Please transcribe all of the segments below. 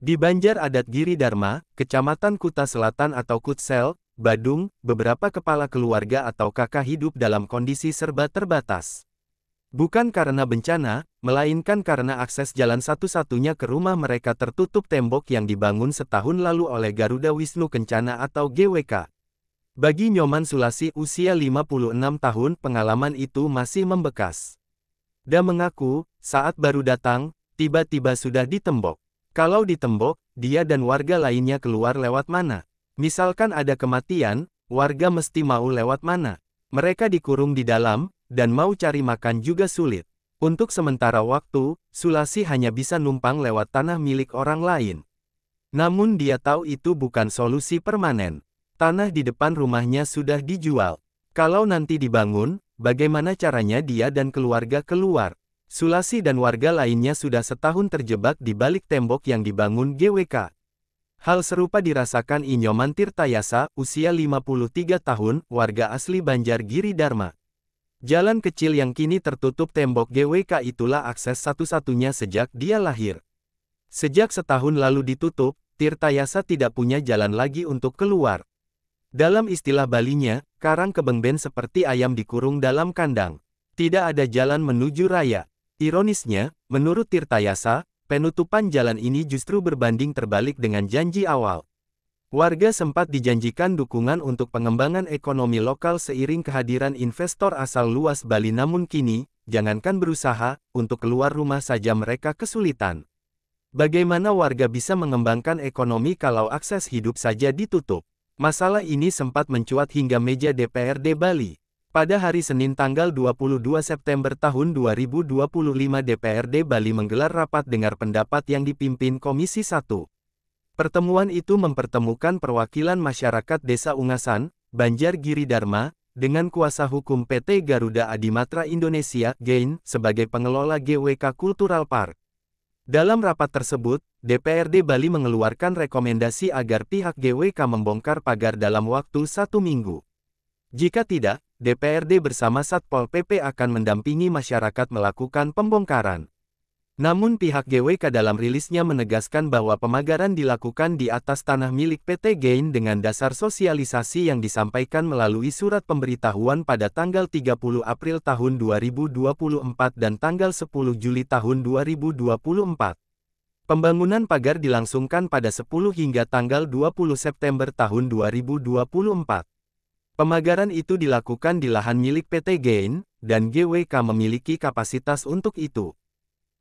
Di Banjar Adat Giri Dharma, Kecamatan Kuta Selatan atau Kutsel, Badung, beberapa kepala keluarga atau kakak hidup dalam kondisi serba terbatas. Bukan karena bencana, melainkan karena akses jalan satu-satunya ke rumah mereka tertutup tembok yang dibangun setahun lalu oleh Garuda Wisnu Kencana atau GWK. Bagi Nyoman Sulasi usia 56 tahun, pengalaman itu masih membekas. Dia mengaku, saat baru datang, tiba-tiba sudah ditembok. Kalau ditembok, dia dan warga lainnya keluar lewat mana? Misalkan ada kematian, warga mesti mau lewat mana? Mereka dikurung di dalam, dan mau cari makan juga sulit. Untuk sementara waktu, Sulasi hanya bisa numpang lewat tanah milik orang lain. Namun dia tahu itu bukan solusi permanen. Tanah di depan rumahnya sudah dijual. Kalau nanti dibangun, bagaimana caranya dia dan keluarga keluar? Sulasi dan warga lainnya sudah setahun terjebak di balik tembok yang dibangun GWK. Hal serupa dirasakan Inyoman Tirtayasa, usia 53 tahun, warga asli Banjar Giri Dharma. Jalan kecil yang kini tertutup tembok GWK itulah akses satu-satunya sejak dia lahir. Sejak setahun lalu ditutup, Tirtayasa tidak punya jalan lagi untuk keluar. Dalam istilah Balinya, karang kebengben seperti ayam dikurung dalam kandang. Tidak ada jalan menuju raya. Ironisnya, menurut Tirtayasa, penutupan jalan ini justru berbanding terbalik dengan janji awal. Warga sempat dijanjikan dukungan untuk pengembangan ekonomi lokal seiring kehadiran investor asal luas Bali, namun kini, jangankan berusaha, untuk keluar rumah saja mereka kesulitan. Bagaimana warga bisa mengembangkan ekonomi kalau akses hidup saja ditutup? Masalah ini sempat mencuat hingga meja DPRD Bali. Pada hari Senin tanggal 22 September tahun 2025 DPRD Bali menggelar rapat dengar pendapat yang dipimpin Komisi 1. Pertemuan itu mempertemukan perwakilan masyarakat Desa Ungasan, Banjar Giri Dharma, dengan kuasa hukum PT Garuda Adimatra Indonesia, GAIN, sebagai pengelola GWK Cultural Park. Dalam rapat tersebut, DPRD Bali mengeluarkan rekomendasi agar pihak GWK membongkar pagar dalam waktu 1 minggu. Jika tidak, DPRD bersama Satpol PP akan mendampingi masyarakat melakukan pembongkaran. Namun pihak GWK dalam rilisnya menegaskan bahwa pemagaran dilakukan di atas tanah milik PT GAIN dengan dasar sosialisasi yang disampaikan melalui surat pemberitahuan pada tanggal 30 April tahun 2024 dan tanggal 10 Juli tahun 2024. Pembangunan pagar dilangsungkan pada 10 hingga tanggal 20 September tahun 2024. Pemagaran itu dilakukan di lahan milik PT GAIN, dan GWK memiliki kapasitas untuk itu.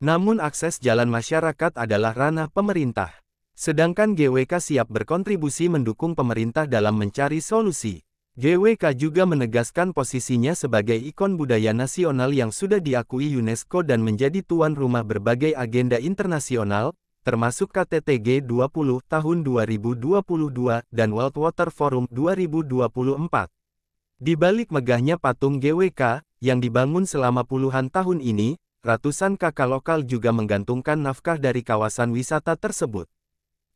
Namun akses jalan masyarakat adalah ranah pemerintah. Sedangkan GWK siap berkontribusi mendukung pemerintah dalam mencari solusi. GWK juga menegaskan posisinya sebagai ikon budaya nasional yang sudah diakui UNESCO dan menjadi tuan rumah berbagai agenda internasional, termasuk KTT G20 tahun 2022 dan World Water Forum 2024. Di balik megahnya patung GWK, yang dibangun selama puluhan tahun ini, ratusan kakak lokal juga menggantungkan nafkah dari kawasan wisata tersebut.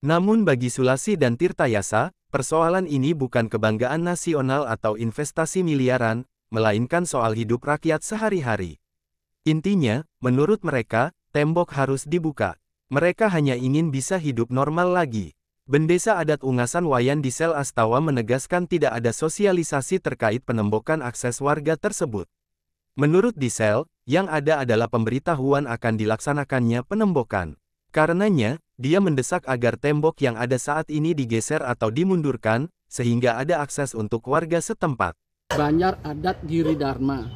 Namun bagi Sulasi dan Tirtayasa, persoalan ini bukan kebanggaan nasional atau investasi miliaran, melainkan soal hidup rakyat sehari-hari. Intinya, menurut mereka, tembok harus dibuka. Mereka hanya ingin bisa hidup normal lagi. Bendesa Adat Ungasan Wayan Disel Astawa menegaskan tidak ada sosialisasi terkait penembokan akses warga tersebut. Menurut Disel, yang ada adalah pemberitahuan akan dilaksanakannya penembokan. Karenanya, dia mendesak agar tembok yang ada saat ini digeser atau dimundurkan, sehingga ada akses untuk warga setempat. Banjar Adat Giri Dharma.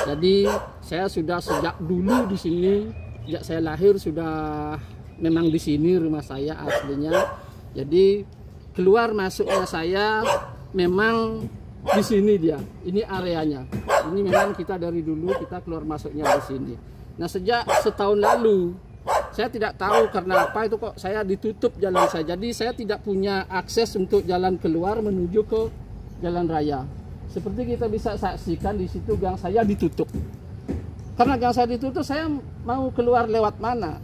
Jadi, saya sudah sejak dulu di sini. Sejak saya lahir sudah memang di sini rumah saya aslinya. Jadi keluar masuknya saya memang di sini dia. Ini areanya. Ini memang kita dari dulu kita keluar masuknya di sini. Nah sejak setahun lalu saya tidak tahu karena apa itu kok saya ditutup jalan saya. Jadi saya tidak punya akses untuk jalan keluar menuju ke jalan raya. Seperti kita bisa saksikan di situ gang saya ditutup. Karena gang saya ditutup, saya mau keluar lewat mana?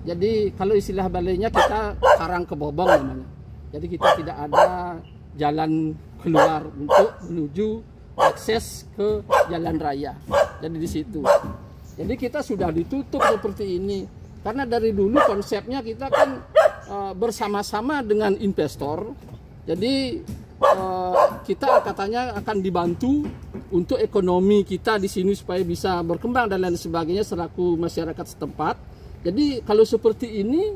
Jadi kalau istilah Balinya kita karang kebobong namanya. Jadi kita tidak ada jalan keluar untuk menuju akses ke jalan raya. Jadi di situ. Jadi kita sudah ditutup seperti ini. Karena dari dulu konsepnya kita kan bersama-sama dengan investor. Jadi kita katanya akan dibantu untuk ekonomi kita di sini supaya bisa berkembang dan lain sebagainya selaku masyarakat setempat. Jadi kalau seperti ini,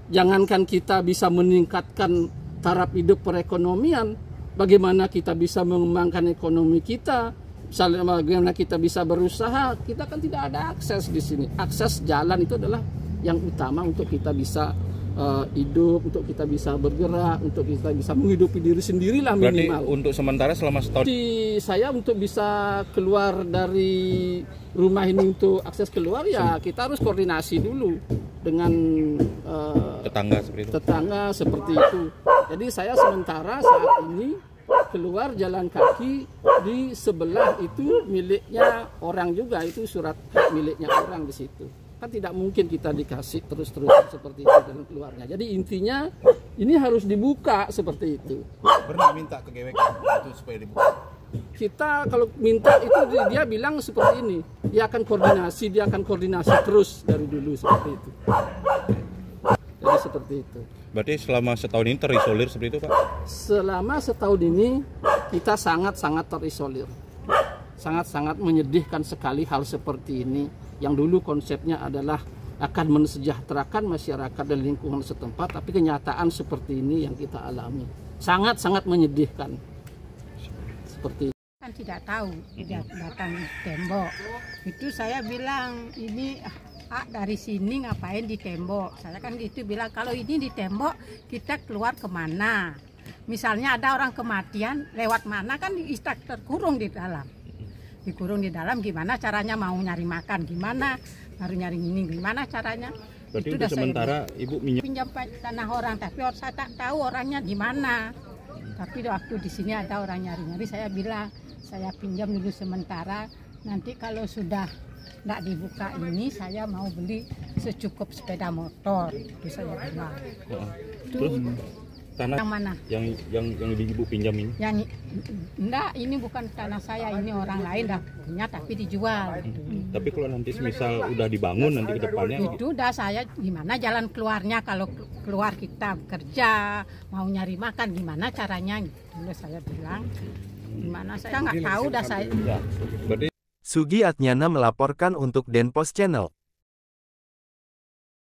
jangankan kita bisa meningkatkan taraf hidup perekonomian, bagaimana kita bisa mengembangkan ekonomi kita, misalnya bagaimana kita bisa berusaha, kita kan tidak ada akses di sini. Akses jalan itu adalah yang utama untuk kita bisa hidup, untuk kita bisa bergerak, untuk kita bisa menghidupi diri sendirilah minimal. Berarti untuk sementara selama setahun. Saya untuk bisa keluar dari rumah ini untuk akses keluar ya kita harus koordinasi dulu dengan tetangga seperti itu. Jadi saya sementara saat ini keluar jalan kaki di sebelah itu miliknya orang juga, itu surat miliknya orang di situ. Kan tidak mungkin kita dikasih terus-terusan seperti itu dengan keluarnya. Jadi intinya ini harus dibuka seperti itu. Pernah minta ke GWK itu supaya dibuka? Kita kalau minta itu dia bilang seperti ini, dia akan koordinasi terus dari dulu seperti itu. Jadi seperti itu. Berarti selama setahun ini terisolir seperti itu, Pak? Selama setahun ini kita sangat-sangat terisolir. Sangat-sangat menyedihkan sekali hal seperti ini. Yang dulu konsepnya adalah akan mensejahterakan masyarakat dan lingkungan setempat, tapi kenyataan seperti ini yang kita alami. Sangat-sangat menyedihkan. Seperti kan tidak tahu, dia datang di tembok. Itu saya bilang, ini dari sini ngapain di tembok? Saya kan itu bilang, kalau ini di tembok kita keluar kemana? Misalnya ada orang kematian, lewat mana kan terkurung di dalam. Dikurung di dalam, gimana caranya mau nyari makan, gimana baru nyari ini, gimana caranya? Berarti itu untuk sementara Ibu pinjam tanah orang, tapi saya tak tahu orangnya di mana. Tapi waktu di sini ada orang nyari-nyari, saya bilang saya pinjam dulu sementara, nanti kalau sudah nggak dibuka ini saya mau beli secukup sepeda motor, itu saya bilang. Terus tanah yang mana? Yang Ibu pinjam ini? Yang enggak, ini bukan tanah saya, ini orang lain dah punya tapi dijual. Tapi kalau nanti misal udah dibangun nanti ke depannya itu udah saya gimana jalan keluarnya, kalau keluar kita kerja mau nyari makan gimana caranya? Dulu saya bilang gimana, saya nggak tahu dah saya. Ya, berarti Sugi Atnyana melaporkan untuk Denpos Channel.